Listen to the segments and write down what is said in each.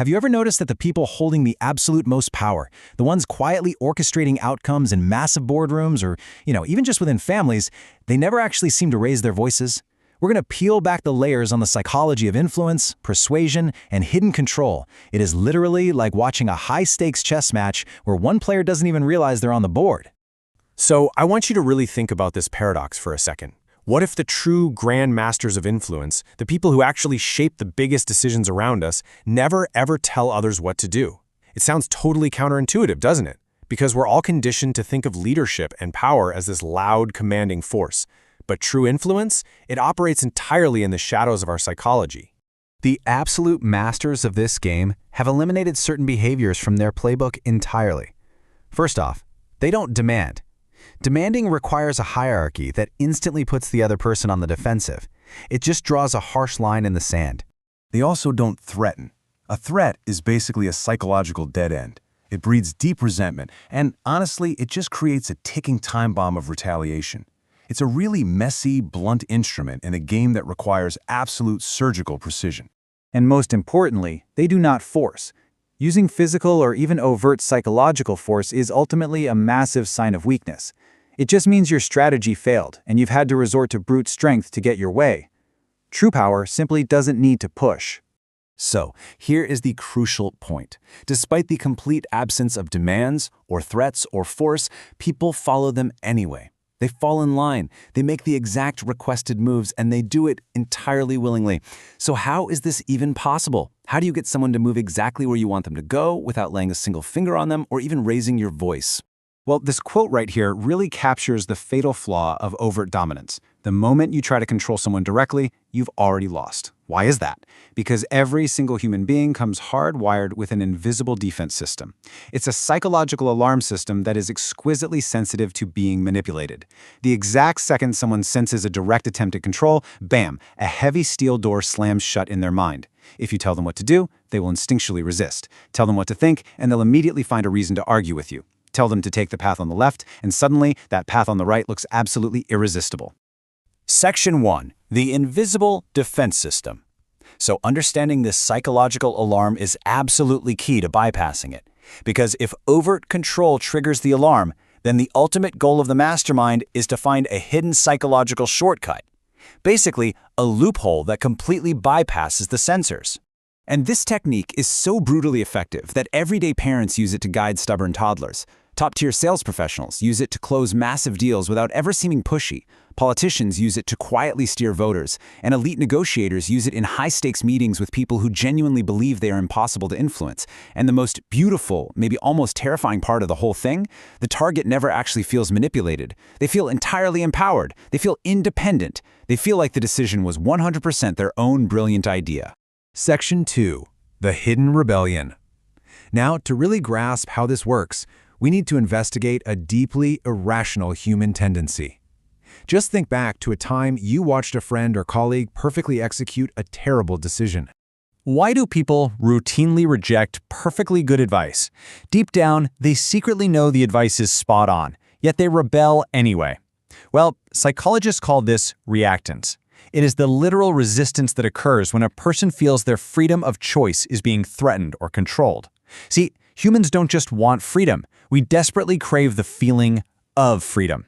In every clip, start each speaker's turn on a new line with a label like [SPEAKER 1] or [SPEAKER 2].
[SPEAKER 1] have you ever noticed that the people holding the absolute most power, the ones quietly orchestrating outcomes in massive boardrooms or, even just within families, they never actually seem to raise their voices? We're going to peel back the layers on the psychology of influence, persuasion, and hidden control. It is literally like watching a high-stakes chess match where one player doesn't even realize they're on the board.
[SPEAKER 2] So I want you to really think about this paradox for a second. What if the true grand masters of influence, the people who actually shape the biggest decisions around us, never ever tell others what to do? It sounds totally counterintuitive, doesn't it? Because we're all conditioned to think of leadership and power as this loud, commanding force. But true influence, it operates entirely in the shadows of our psychology.
[SPEAKER 3] The absolute masters of this game have eliminated certain behaviors from their playbook entirely. First off, they don't demand. Demanding requires a hierarchy that instantly puts the other person on the defensive. It just draws a harsh line in the sand.
[SPEAKER 4] They also don't threaten. A threat is basically a psychological dead end. It breeds deep resentment, and honestly, it just creates a ticking time bomb of retaliation. It's a really messy, blunt instrument in a game that requires absolute surgical precision.
[SPEAKER 5] And most importantly, they do not force. Using physical or even overt psychological force is ultimately a massive sign of weakness. It just means your strategy failed, and you've had to resort to brute strength to get your way. True power simply doesn't need to push.
[SPEAKER 4] So, here is the crucial point. Despite the complete absence of demands, or threats, or force, people follow them anyway. They fall in line, they make the exact requested moves, and they do it entirely willingly. So how is this even possible? How do you get someone to move exactly where you want them to go without laying a single finger on them or even raising your voice?
[SPEAKER 5] Well, this quote right here really captures the fatal flaw of overt dominance. The moment you try to control someone directly, you've already lost. Why is that? Because every single human being comes hardwired with an invisible defense system. It's a psychological alarm system that is exquisitely sensitive to being manipulated. The exact second someone senses a direct attempt at control, bam, a heavy steel door slams shut in their mind. If you tell them what to do, they will instinctually resist. Tell them what to think, and they'll immediately find a reason to argue with you. Tell them to take the path on the left, and suddenly that path on the right looks absolutely irresistible.
[SPEAKER 1] Section 1. The Invisible Defense System. So understanding this psychological alarm is absolutely key to bypassing it. Because if overt control triggers the alarm, then the ultimate goal of the mastermind is to find a hidden psychological shortcut. Basically, a loophole that completely bypasses the sensors. And this technique is so brutally effective that everyday parents use it to guide stubborn toddlers. Top-tier sales professionals use it to close massive deals without ever seeming pushy. Politicians use it to quietly steer voters, and elite negotiators use it in high-stakes meetings with people who genuinely believe they are impossible to influence. And the most beautiful, maybe almost terrifying part of the whole thing, the target never actually feels manipulated. They feel entirely empowered. They feel independent. They feel like the decision was 100% their own brilliant idea.
[SPEAKER 3] Section 2. The Hidden Rebellion. Now, to really grasp how this works, we need to investigate a deeply irrational human tendency. Just think back to a time you watched a friend or colleague perfectly execute a terrible decision.
[SPEAKER 1] Why do people routinely reject perfectly good advice? Deep down, they secretly know the advice is spot on, yet they rebel anyway. Well, psychologists call this reactance. It is the literal resistance that occurs when a person feels their freedom of choice is being threatened or controlled. See, humans don't just want freedom. We desperately crave the feeling of freedom.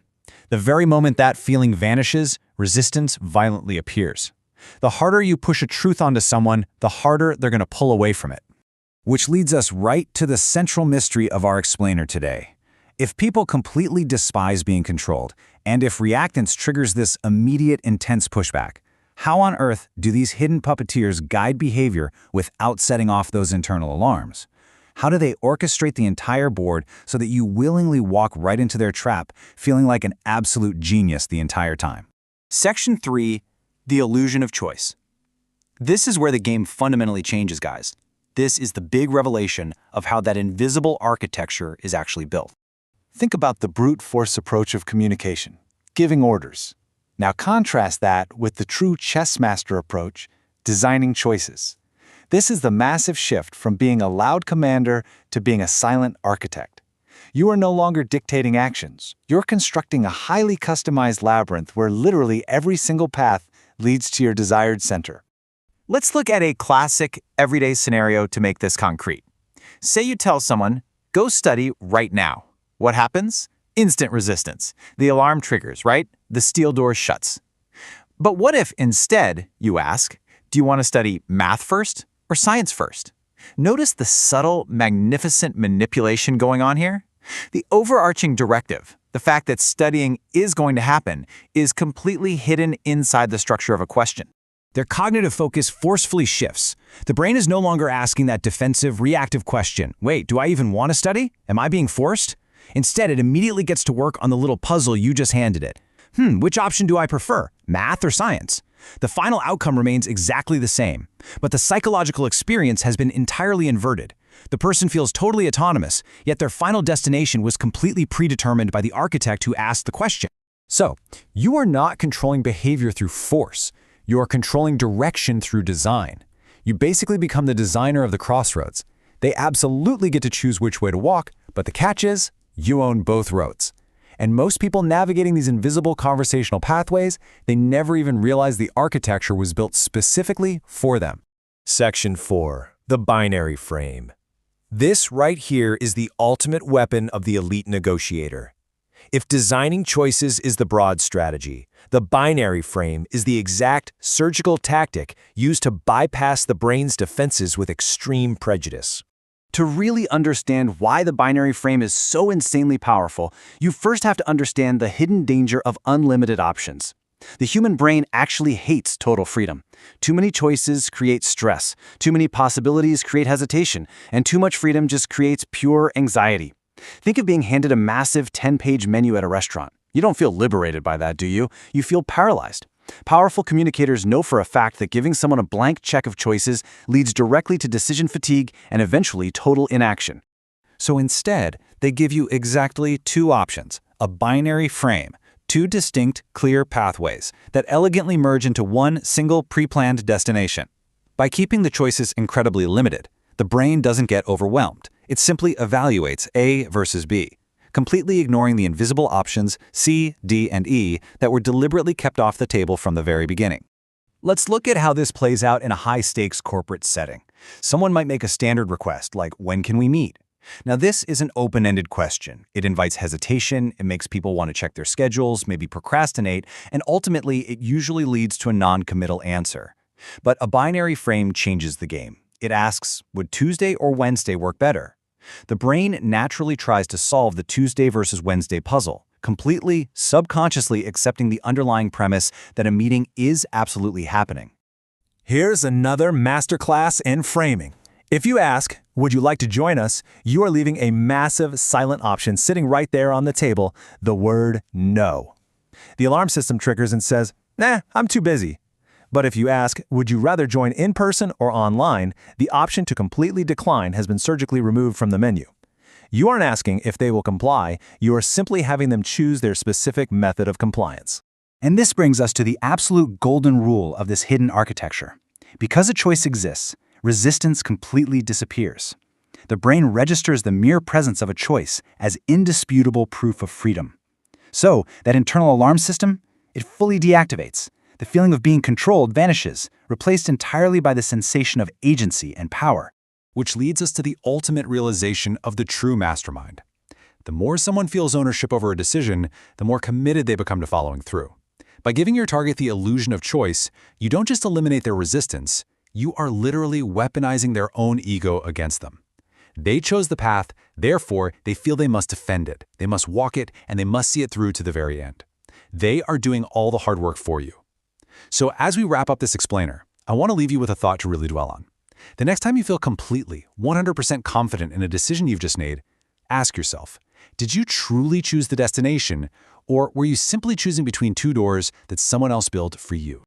[SPEAKER 1] The very moment that feeling vanishes, resistance violently appears. The harder you push a truth onto someone, the harder they're going to pull away from it. Which leads us right to the central mystery of our explainer today. If people completely despise being controlled, and if reactance triggers this immediate, intense pushback, how on earth do these hidden puppeteers guide behavior without setting off those internal alarms? How do they orchestrate the entire board so that you willingly walk right into their trap, feeling like an absolute genius the entire time? Section 3. The Illusion of Choice. This is where the game fundamentally changes, guys. This is the big revelation of how that invisible architecture is actually built.
[SPEAKER 5] Think about the brute force approach of communication, giving orders. Now contrast that with the true chess master approach, designing choices. This is the massive shift from being a loud commander to being a silent architect. You are no longer dictating actions. You're constructing a highly customized labyrinth where literally every single path leads to your desired center.
[SPEAKER 1] Let's look at a classic, everyday scenario to make this concrete. Say you tell someone, go study right now. What happens? Instant resistance. The alarm triggers, right? The steel door shuts. But what if instead you ask, do you want to study math first or science first? Notice the subtle, magnificent manipulation going on here? The overarching directive, the fact that studying is going to happen, is completely hidden inside the structure of a question.
[SPEAKER 2] Their cognitive focus forcefully shifts. The brain is no longer asking that defensive, reactive question, wait, do I even want to study? Am I being forced? Instead, it immediately gets to work on the little puzzle you just handed it. Which option do I prefer, math or science? The final outcome remains exactly the same, but the psychological experience has been entirely inverted. The person feels totally autonomous, yet their final destination was completely predetermined by the architect who asked the question.
[SPEAKER 1] So, you are not controlling behavior through force. You are controlling direction through design. You basically become the designer of the crossroads. They absolutely get to choose which way to walk, but the catch is, you own both roads. And most people navigating these invisible conversational pathways, they never even realize the architecture was built specifically for them.
[SPEAKER 2] Section 4. The binary frame. This right here is the ultimate weapon of the elite negotiator. If designing choices is the broad strategy, the binary frame is the exact surgical tactic used to bypass the brain's defenses with extreme prejudice.
[SPEAKER 4] To really understand why the binary frame is so insanely powerful, you first have to understand the hidden danger of unlimited options. The human brain actually hates total freedom. Too many choices create stress, too many possibilities create hesitation, and too much freedom just creates pure anxiety. Think of being handed a massive 10-page menu at a restaurant. You don't feel liberated by that, do you? You feel paralyzed. Powerful communicators know for a fact that giving someone a blank check of choices leads directly to decision fatigue and eventually total inaction.
[SPEAKER 1] So instead, they give you exactly two options, a binary frame, two distinct, clear pathways that elegantly merge into one single pre-planned destination. By keeping the choices incredibly limited, the brain doesn't get overwhelmed. It simply evaluates A versus B, completely ignoring the invisible options C, D, and E that were deliberately kept off the table from the very beginning. Let's look at how this plays out in a high-stakes corporate setting. Someone might make a standard request, like, when can we meet? Now, this is an open-ended question. It invites hesitation, it makes people want to check their schedules, maybe procrastinate, and ultimately, it usually leads to a non-committal answer. But a binary frame changes the game. It asks, would Tuesday or Wednesday work better? The brain naturally tries to solve the Tuesday versus Wednesday puzzle, completely, subconsciously accepting the underlying premise that a meeting is absolutely happening.
[SPEAKER 2] Here's another masterclass in framing. If you ask, would you like to join us, you are leaving a massive silent option sitting right there on the table, the word no. The alarm system triggers and says, nah, I'm too busy. But if you ask, would you rather join in person or online, the option to completely decline has been surgically removed from the menu. You aren't asking if they will comply, you are simply having them choose their specific method of compliance.
[SPEAKER 4] And this brings us to the absolute golden rule of this hidden architecture. Because a choice exists, resistance completely disappears. The brain registers the mere presence of a choice as indisputable proof of freedom. So, that internal alarm system, it fully deactivates. The feeling of being controlled vanishes, replaced entirely by the sensation of agency and power.
[SPEAKER 5] Which leads us to the ultimate realization of the true mastermind. The more someone feels ownership over a decision, the more committed they become to following through. By giving your target the illusion of choice, you don't just eliminate their resistance, you are literally weaponizing their own ego against them. They chose the path, therefore they feel they must defend it, they must walk it, and they must see it through to the very end. They are doing all the hard work for you. So as we wrap up this explainer, I want to leave you with a thought to really dwell on. The next time you feel completely, 100% confident in a decision you've just made, ask yourself, did you truly choose the destination, or were you simply choosing between two doors that someone else built for you?